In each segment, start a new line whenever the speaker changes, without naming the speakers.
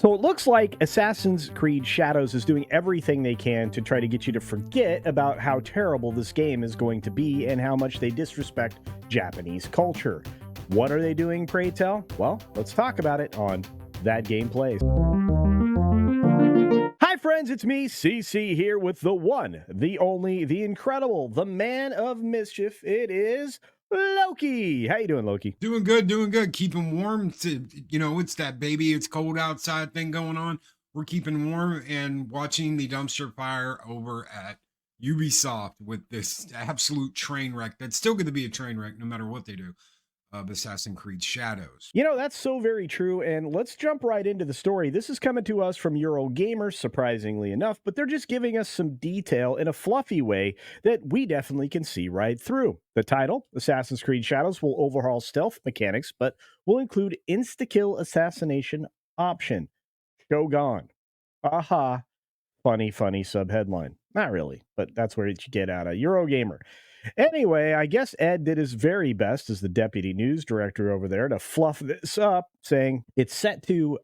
So it looks like Assassin's Creed Shadows is doing everything they can to try to get you to forget about how terrible this game is going to be and how much they disrespect Japanese culture. What are they doing, pray tell? Well, let's talk about it on That Game Plays. Hi friends, it's me, CC, here with the one, the only, the incredible, the man of mischief. It is Loki. How you doing, Loki?
Doing good, doing good. Keeping warm. It's that baby, it's cold outside thing going on. We're keeping warm and watching the dumpster fire over at Ubisoft with this absolute train wreck that's still going to be a train wreck no matter what they do of Assassin's Creed Shadows.
You know, that's so very true. And let's jump right into the story. This is coming to us from Eurogamer, surprisingly enough, but they're just giving us some detail in a fluffy way that we definitely can see right through. The title, Assassin's Creed Shadows, will overhaul stealth mechanics, but will include insta-kill assassination option. Shogun. Aha. Funny subheadline. Not really, but that's where you get out of Eurogamer. Anyway, I guess Ed did his very best as the deputy news director over there to fluff this up, saying it's set to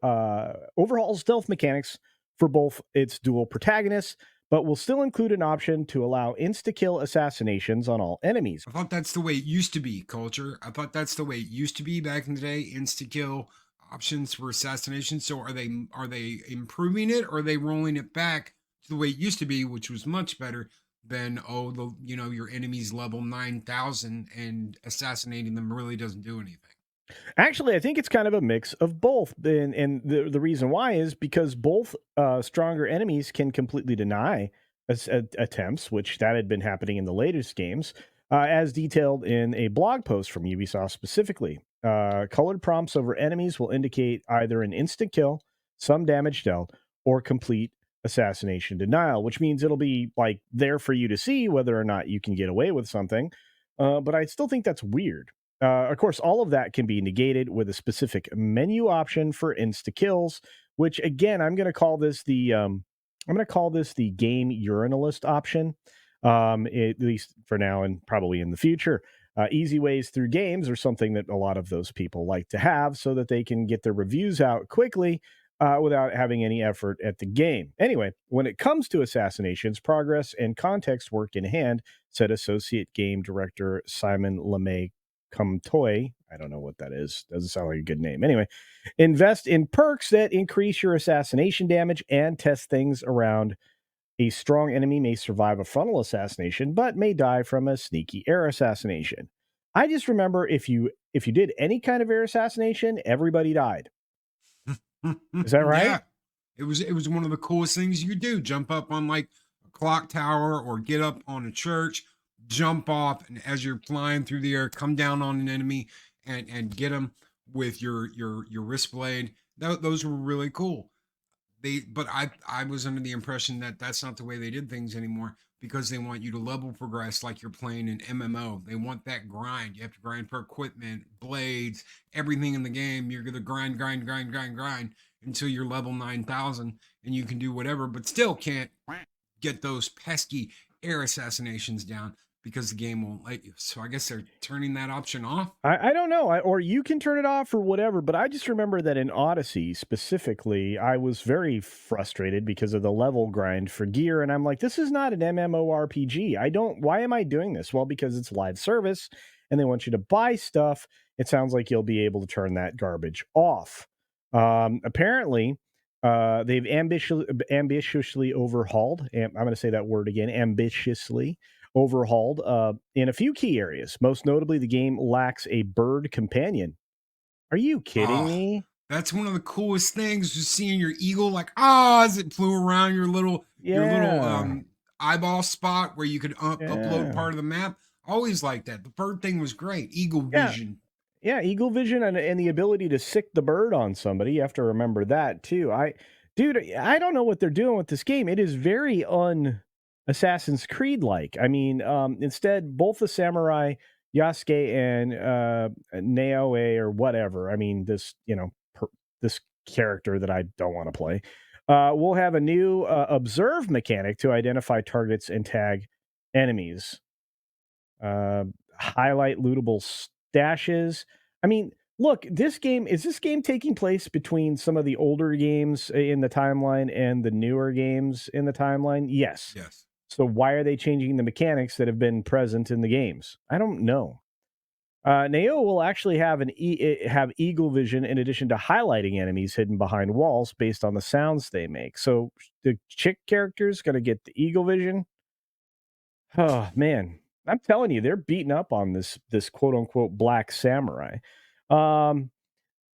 overhaul stealth mechanics for both its dual protagonists, but will still include an option to allow insta-kill assassinations on all enemies.
I thought that's the way it used to be, culture. I thought that's the way it used to be back in the day. Insta-kill options for assassination. So are they improving it, or are they rolling it back to the way it used to be, which was much better than your enemy's level 9,000 and assassinating them really doesn't do anything?
Actually, I think it's kind of a mix of both. And the reason why is because both stronger enemies can completely deny attempts, which that had been happening in the latest games, as detailed in a blog post from Ubisoft specifically. Colored prompts over enemies will indicate either an instant kill, some damage dealt, or complete assassination denial, which means it'll be like there for you to see whether or not you can get away with something. But I still think that's weird. Of course, all of that can be negated with a specific menu option for insta kills, which again, I'm going to call this the game urinalist option, at least for now and probably in the future. Easy ways through games are something that a lot of those people like to have so that they can get their reviews out quickly without having any effort at the game. Anyway, when it comes to assassinations, progress and context work in hand, said Associate Game Director Simon LeMay Toy. I don't know what that is. Doesn't sound like a good name. Anyway, invest in perks that increase your assassination damage and test things around. A strong enemy may survive a frontal assassination, but may die from a sneaky air assassination. I just remember if you did any kind of air assassination, everybody died. Is that right?
Yeah. It was one of the coolest things you could do. Jump up on like a clock tower or get up on a church, jump off, and as you're flying through the air, come down on an enemy and get them with your wrist blade. Those were really cool. But I was under the impression that that's not the way they did things anymore, because they want you to level progress like you're playing an MMO. They want that grind. You have to grind for equipment, blades, everything in the game. You're gonna grind until you're level 9,000, and you can do whatever, but still can't get those pesky air assassinations down because the game won't let you. So I guess they're turning that option off.
I don't know, or you can turn it off or whatever, but I just remember that in Odyssey specifically, I was very frustrated because of the level grind for gear, and I'm like, this is not an MMORPG. Why am I doing this? Well, because it's live service, and they want you to buy stuff. It sounds like you'll be able to turn that garbage off. Apparently, they've ambitiously overhauled, I'm going to say that word again, ambitiously overhauled in a few key areas. Most notably, the game lacks a bird companion. Are you kidding me?
That's one of the coolest things, just seeing your eagle as it flew around your little eyeball spot where you could upload part of the map. Always like that. The bird thing was great. Eagle vision.
Yeah, eagle vision and the ability to sick the bird on somebody. You have to remember that too. I don't know what they're doing with this game. It is very Assassin's Creed like. I mean, instead, both the samurai Yasuke and Naoe or whatever. I mean, this this character that I don't want to play. Will have a new observe mechanic to identify targets and tag enemies. Highlight lootable stashes. I mean, Look, this game taking place between some of the older games in the timeline and the newer games in the timeline? Yes.
Yes.
So why are they changing the mechanics that have been present in the games? I don't know. Neo will actually have eagle vision in addition to highlighting enemies hidden behind walls based on the sounds they make. So the chick character's going to get the eagle vision. Oh man, I'm telling you, they're beating up on this quote unquote black samurai. Um,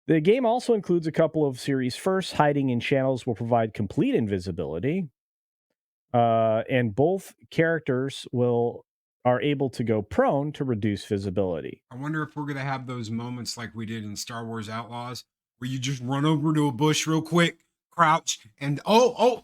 the game also includes a couple of series firsts. Hiding in channels will provide complete invisibility, and both characters will are able to go prone to reduce visibility.
I wonder if we're gonna have those moments like we did in Star Wars Outlaws, where you just run over to a bush real quick, crouch, and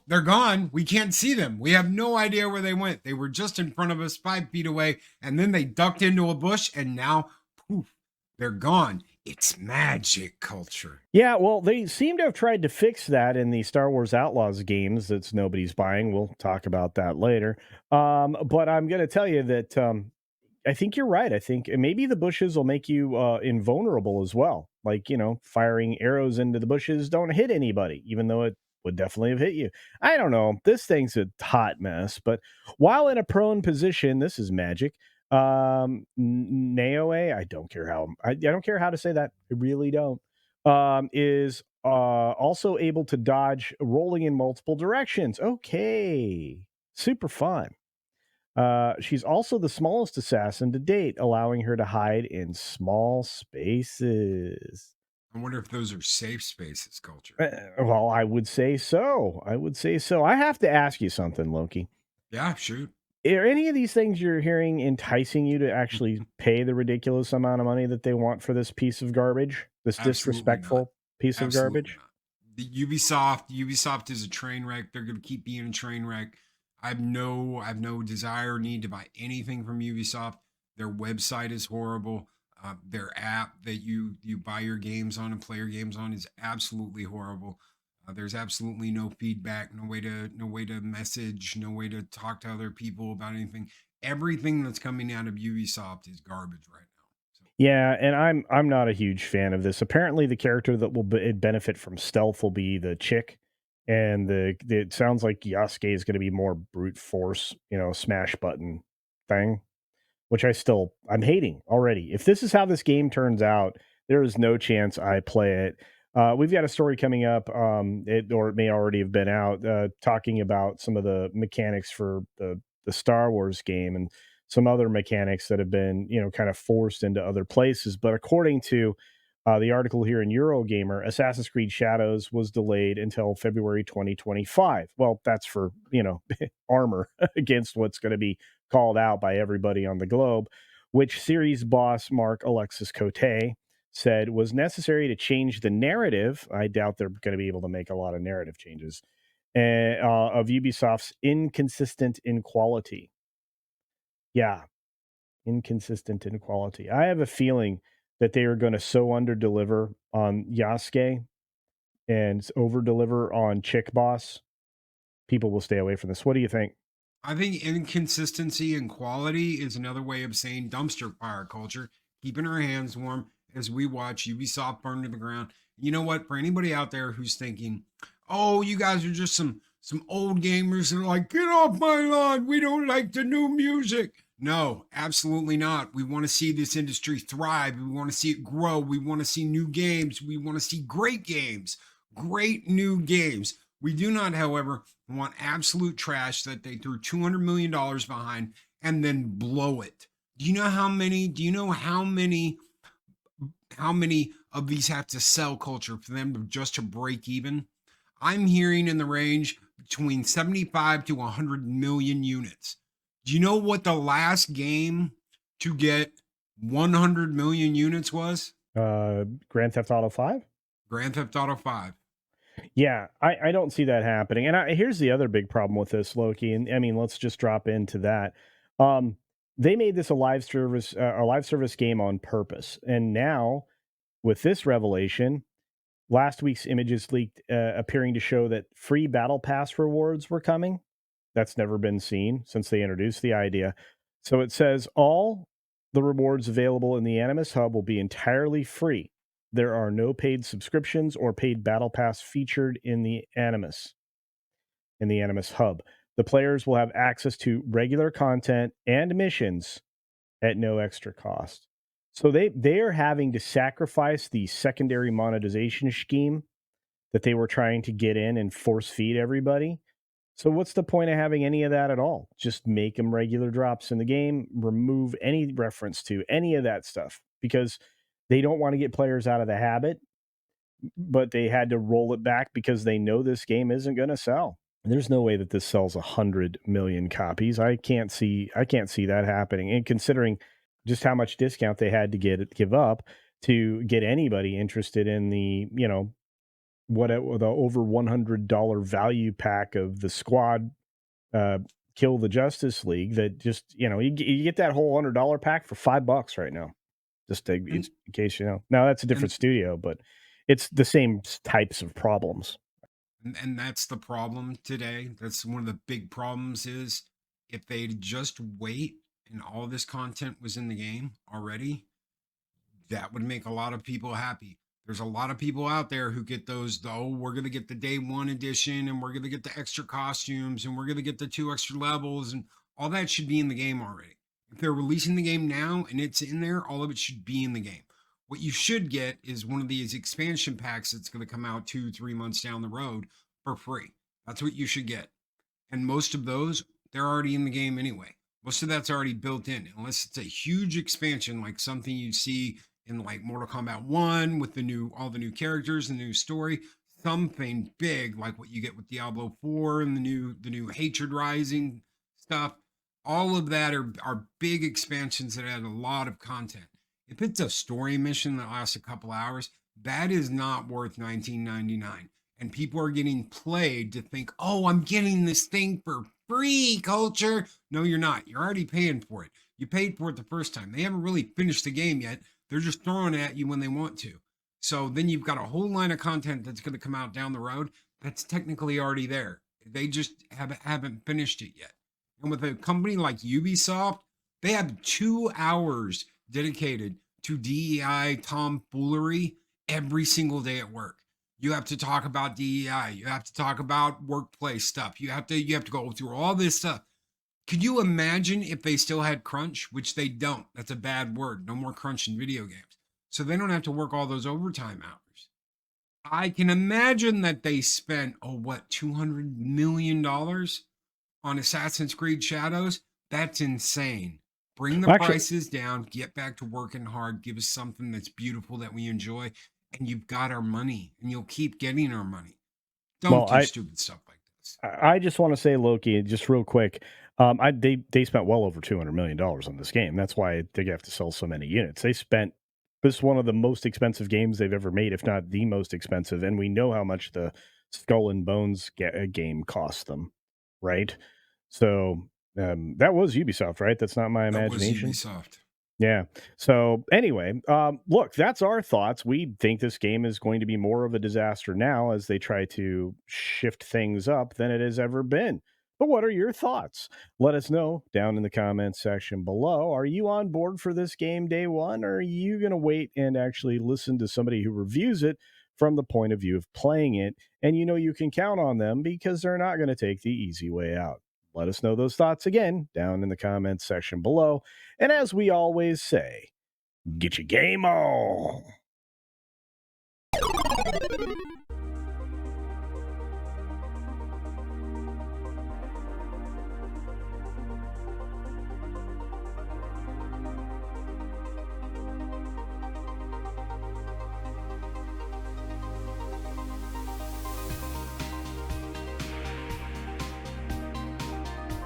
they're gone. We can't see them. We have no idea where they went. They were just in front of us, 5 feet away, and then they ducked into a bush, and now, poof, they're gone. It's magic culture.
Yeah, well, they seem to have tried to fix that in the Star Wars Outlaws games that's nobody's buying. We'll talk about that later. But I'm going to tell you that I think you're right. I think maybe the bushes will make you invulnerable as well. Like, firing arrows into the bushes don't hit anybody, even though it would definitely have hit you. I don't know. This thing's a hot mess. But while in a prone position, this is magic. Naoe, I don't care how to say that. I really don't. Is also able to dodge rolling in multiple directions. Okay. Super fun. She's also the smallest assassin to date, allowing her to hide in small spaces.
I wonder if those are safe spaces culture.
Well, I would say so. I would say so. I have to ask you something, Loki.
Yeah, shoot.
Are any of these things you're hearing enticing you to actually pay the ridiculous amount of money that they want for this piece of garbage? This
Absolutely not.
disrespectful piece of
Absolutely
garbage?
not. The Ubisoft is a train wreck. They're going to keep being a train wreck. I have no desire or need to buy anything from Ubisoft. Their website is horrible. Their app that you buy your games on and play your games on is absolutely horrible. There's absolutely no feedback, no way to message, no way to talk to other people about anything. Everything that's coming out of Ubisoft is garbage right now. So,
Yeah, and I'm not a huge fan of this. Apparently, the character that will benefit from stealth will be the chick, and it sounds like Yasuke is going to be more brute force, smash button thing, which I'm hating already. If this is how this game turns out, there is no chance I play it. We've got a story coming up, or it may already have been out, talking about some of the mechanics for the Star Wars game and some other mechanics that have been, kind of forced into other places. But according to the article here in Eurogamer, Assassin's Creed Shadows was delayed until February 2025. Well, that's for, armor against what's going to be called out by everybody on the globe, which series boss Mark Alexis Cote said was necessary to change the narrative. I doubt they're going to be able to make a lot of narrative changes of Ubisoft's inconsistent in quality. Yeah, inconsistent in quality. I have a feeling that they are going to so underdeliver on Yasuke and over deliver on Chick Boss. People will stay away from this. What do you think?
I think inconsistency and quality is another way of saying dumpster fire culture, keeping our hands warm as we watch Ubisoft burn to the ground. You know what? For anybody out there who's thinking, "Oh, you guys are just some old gamers that are like, get off my lawn. We don't like the new music." No, absolutely not. We want to see this industry thrive. We want to see it grow. We want to see new games. We want to see great games, great new games. We do not, however, want absolute trash that they threw $200 million behind and then blow it. Do you know how many of these have to sell culture for them to just to break even? I'm hearing in the range between 75 to 100 million units. Do you know what the last game to get 100 million units was?
Grand Theft Auto 5?
Grand Theft Auto 5.
Yeah, I don't see that happening. And here's the other big problem with this, Loki. And I mean, let's just drop into that. Um, they made this a live service game on purpose. And now, with this revelation, last week's images leaked appearing to show that free battle pass rewards were coming. That's never been seen since they introduced the idea. So it says all the rewards available in the Animus Hub will be entirely free. There are no paid subscriptions or paid battle pass featured in the Animus hub. The players will have access to regular content and missions at no extra cost. So they are having to sacrifice the secondary monetization scheme that they were trying to get in and force feed everybody. So what's the point of having any of that at all? Just make them regular drops in the game, remove any reference to any of that stuff because they don't want to get players out of the habit, but they had to roll it back because they know this game isn't going to sell. There's no way that this sells 100 million copies. I can't see that happening. And considering just how much discount they had to give up to get anybody interested in the, the over $100 value pack of the squad Kill the Justice League, that just, you get that whole $100 pack for $5 right now. Just
And
in case you know. Now that's a
and
different studio, but it's the same types of problems.
and that's the problem today. That's one of the big problems is if they'd just wait and all this content was in the game already, that would make a lot of people happy. There's a lot of people out there who get those, oh, we're going to get the day one edition and we're going to get the extra costumes and we're going to get the 2 extra levels, and all that should be in the game already. If they're releasing the game now and it's in there, all of it should be in the game. What you should get is one of these expansion packs that's going to come out 2-3 months down the road for free. That's what you should get. And most of those, they're already in the game anyway. Most of that's already built in, unless it's a huge expansion like something you see in like Mortal Kombat 1 with all the new characters and the new story, something big like what you get with Diablo 4 and the new Hatred Rising stuff. All of that are big expansions that add a lot of content. If it's a story mission that lasts a couple hours, that is not worth $19.99. And people are getting played to think, oh, I'm getting this thing for free, culture. No, you're not. You're already paying for it. You paid for it the first time. They haven't really finished the game yet. They're just throwing it at you when they want to. So then you've got a whole line of content that's going to come out down the road that's technically already there. They just haven't finished it yet. And with a company like Ubisoft, they have 2 hours dedicated to DEI tomfoolery every single day at work. You have to talk about DEI. You have to talk about workplace stuff. You have to go through all this stuff. Could you imagine if they still had crunch, which they don't? That's a bad word. No more crunch in video games. So they don't have to work all those overtime hours. I can imagine that they spent, $200 million on Assassin's Creed Shadows? That's insane. Bring the
Well, actually,
prices down, get back to working hard, give us something that's beautiful that we enjoy, and you've got our money, and you'll keep getting our money. Don't
well,
do stupid stuff like this.
I just want to say, Loki, just real quick. They spent well over $200 million on this game. That's why they have to sell so many units. This is one of the most expensive games they've ever made, if not the most expensive. And we know how much the Skull and Bones game cost them, right? So that was Ubisoft, right? That's not my
That was
imagination.
Ubisoft.
Yeah. So anyway, look, that's our thoughts. We think this game is going to be more of a disaster now as they try to shift things up than it has ever been. But what are your thoughts? Let us know down in the comments section below. Are you on board for this game day one, or are you going to wait and actually listen to somebody who reviews it from the point of view of playing it? And you can count on them because they're not going to take the easy way out. Let us know those thoughts again down in the comments section below. And as we always say, get your game on.